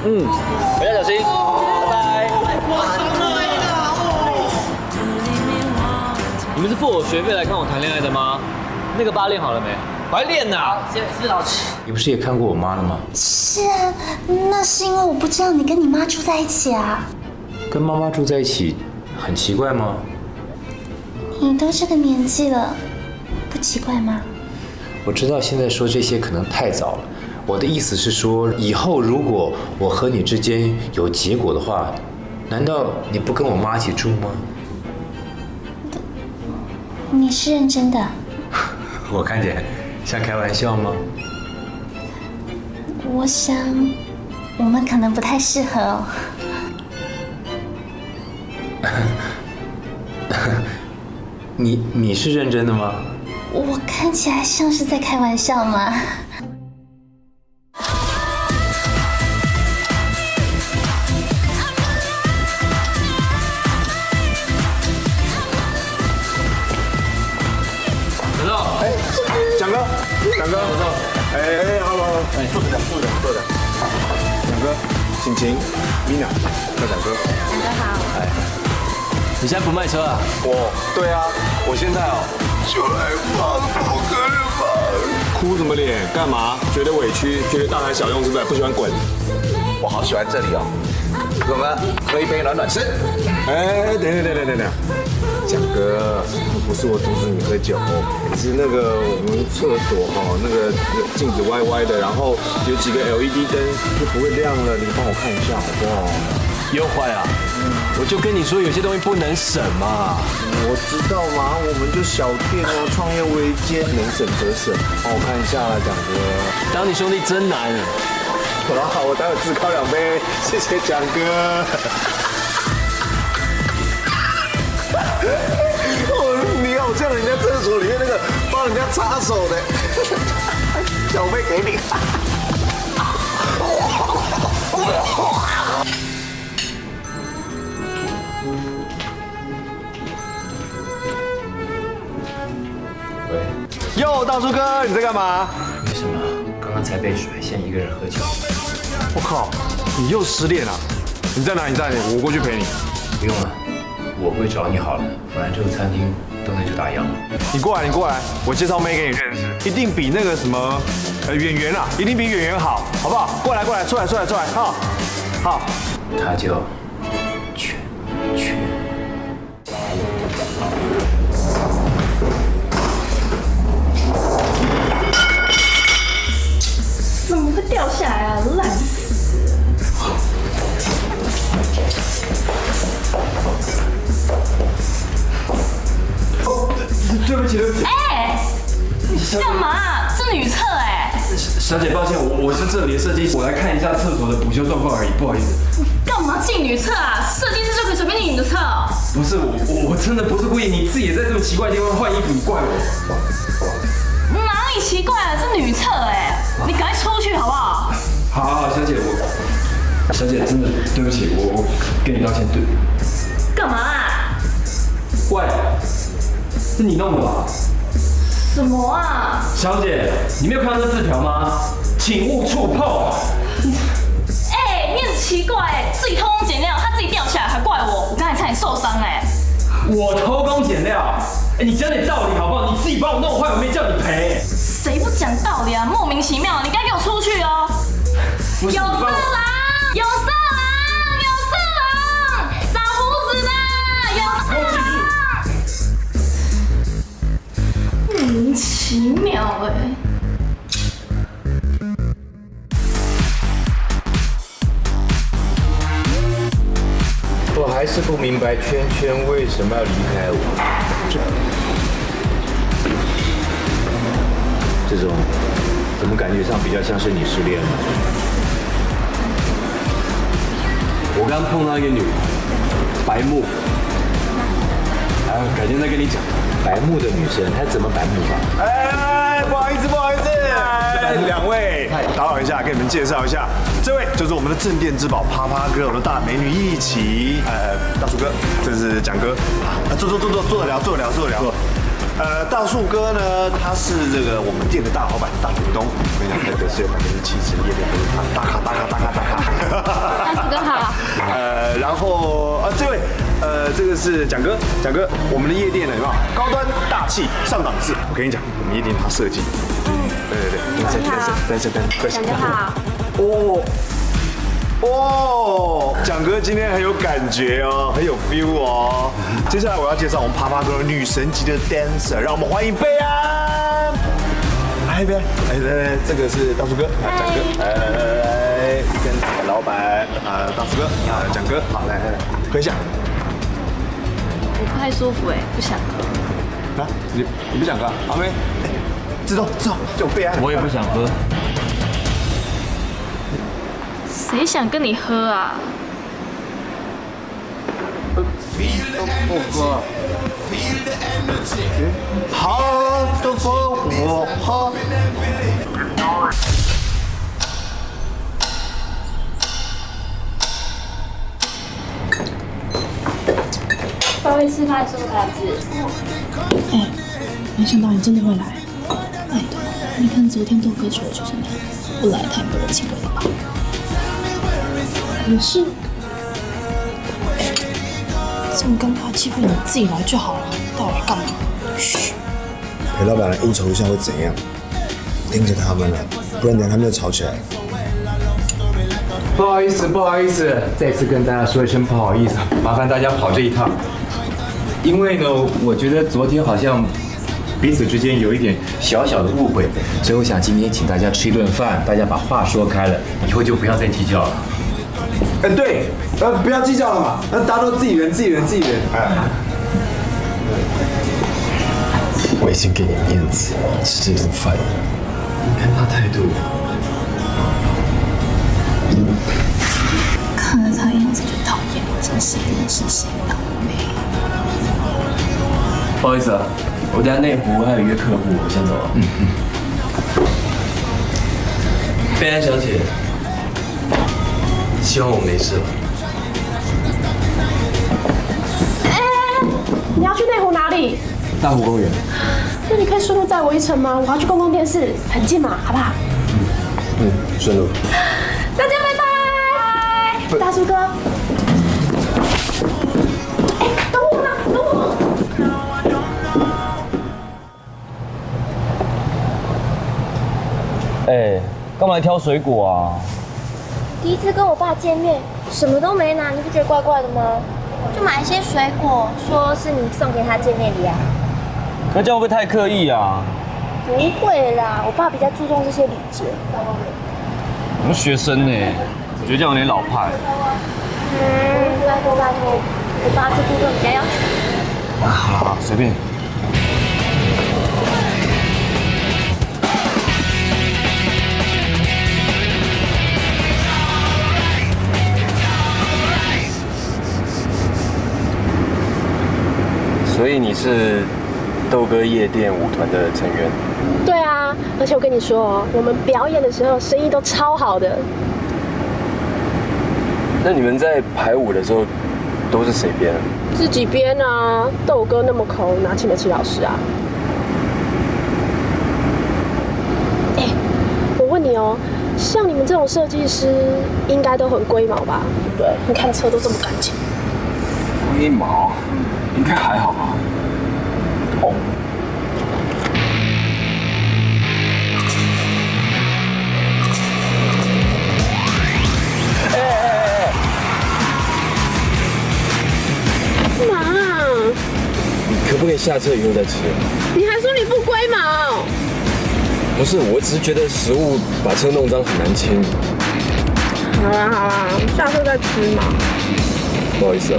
回家小心，拜拜。你们是付我学费来看我谈恋爱的吗？那个疤练好了没？快练呐！是老师。你不是也看过我妈了吗？是啊，那是因为我不知道你跟你妈住在一起啊。跟妈妈住在一起，很奇怪吗？你都这个年纪了，不奇怪吗？我知道现在说这些可能太早了。我的意思是说，以后如果我和你之间有结果的话，难道你不跟我妈一起住吗？你是认真的？我看起来像开玩笑吗？我想，我们可能不太适合哦。你是认真的吗？我看起来像是在开玩笑吗？等等，蒋哥，好，坐着，蒋哥，晴晴，Mina，叫蒋哥。蒋哥好。你现在不卖车啊？对啊，我现在就来放狗哥了吧？哭什么脸？干嘛？觉得委屈？觉得大材小用是不是？不喜欢滚？我好喜欢这里哦，怎么喝一杯暖暖身？等，蒋哥，不是我阻止你喝酒，是那个我们厕所那个镜子歪歪的，然后有几个 LED 灯就不会亮了，你帮我看一下好不好？又坏啊！我就跟你说，有些东西不能省嘛。我知道嘛，我们就小店创业维艰，能省则省。帮我看一下啦，蒋哥。当你兄弟真难。好，我待会自敲2杯，谢谢蒋哥。你好像人家厕所里面那个帮人家擦手的，小杯给你。喂，哟，大叔哥，你在干嘛？没什么，刚刚才被甩，现在一个人喝酒。我靠，你又失恋了？你在哪里？我过去陪你。不用了，我会找你好了。反正这个餐厅灯能就打烊了。你过来，我介绍妹给你认识，一定比那个什么演员啊，一定比演员好，好不好？过来，出来，好。他叫圈。怎么会掉下来啊？烂死了！对不起。干嘛啊？是女厕小姐，抱歉，我是这里的设计师，我来看一下厕所的补修状况而已，不好意思。干嘛进女厕啊？设计师就可以随便进你的厕？不是我真的不是故意，你自己也在这么奇怪的地方换衣服，你怪我？哪里奇怪了？这女厕你赶快出去好不好？好，小姐，小姐真的对不起，我跟你道歉，对。干嘛啊？喂，是你弄的吧？什么啊？小姐，你没有看到这字条吗？请勿触碰。你很奇怪自己偷工减料，他自己掉下来还怪我，我刚才差点受伤我偷工减料？你讲点道理好不好？你自己把我弄坏，我没叫你赔。谁不讲道理啊？莫名其妙，你该给我出去哦！有色狼！长胡子的！有色狼！莫名其妙我还是不明白圈圈为什么要离开我。这种怎么感觉上比较像是你失恋了？我刚碰到一个女的，白目，改天再跟你讲。白目的女生，她怎么白目法？不好意思，2位打扰一下，给你们介绍一下，这位就是我们的镇店之宝啪啪哥，我的大美女一起。大叔哥，这是蒋哥，坐着聊。大树哥呢，他是这个我们店的大老板，大股东。我跟你讲，他的是有70%业内都是他，大咖。这个是蒋哥，蒋哥，我们的夜店呢有没有？高端大气上档次。我跟你讲，我们夜店它设计，对，蒋哥好。哦，蒋哥今天很有感觉哦，很有 feel 哦。接下来我要介绍我们啪啪哥女神级的 dancer， 让我们欢迎贝安。来一边，来，这个是大叔哥，蒋哥，来，跟老板大叔哥，蒋哥，好，来，喝一下。我不太舒服哎，不想喝。啊，你不想喝？阿妹，自动，就贝安。我也不想喝。谁想跟你喝啊？好的风，我好。不好意思，派送牌子。哎，没想到你真的会来。拜托，你看昨天豆哥出来就是那样，不来太没人情味了吧？也是。这么尴尬的气氛，你自己来就好了，到底来干嘛？嘘。陪老板来应酬一下会怎样？盯着他们了，不然等下他们就吵起来。不好意思，再次跟大家说一声不好意思，麻烦大家跑这一趟。因为呢，我觉得昨天好像彼此之间有一点小小的误会，所以我想今天请大家吃一顿饭，大家把话说开了，以后就不要再计较了。对，不要计较了嘛，大家都自己人。我已经给你面子，吃这顿饭。你看他态度。看着他样子就讨厌，真谁认识谁倒霉。不好意思啊，我等下内湖还有约客户，我先走了。贝安小姐，希望我没事了。你要去内湖哪里？大湖公园。那你可以顺路载我一程吗？我要去公共电视，很近嘛，好不好？顺路。大家拜拜。大叔哥。等我啦，等我。干嘛来挑水果啊？第一次跟我爸见面，什么都没拿，你不觉得怪怪的吗？就买一些水果，说是你送给他见面礼啊。那这样会不会太刻意啊？不会啦，我爸比较注重这些礼节。我们学生呢，我觉得这样有点老派。拜托，我爸这部分比较要求。好，随便。所以你是豆哥夜店舞团的成员？对啊，而且我跟你说哦，我们表演的时候生意都超好的。那你们在排舞的时候都是谁编？自己编啊，豆哥那么抠，哪请得起老师啊？我问你哦，像你们这种设计师，应该都很龟毛吧？对不对？你看车都这么干净。龟毛？应该还好吧。哦。干嘛啊？可不可以下车以后再吃？你还说你不龟毛？不是，我只是觉得食物把车弄脏很难清。好啦，下次再吃嘛。不好意思啊。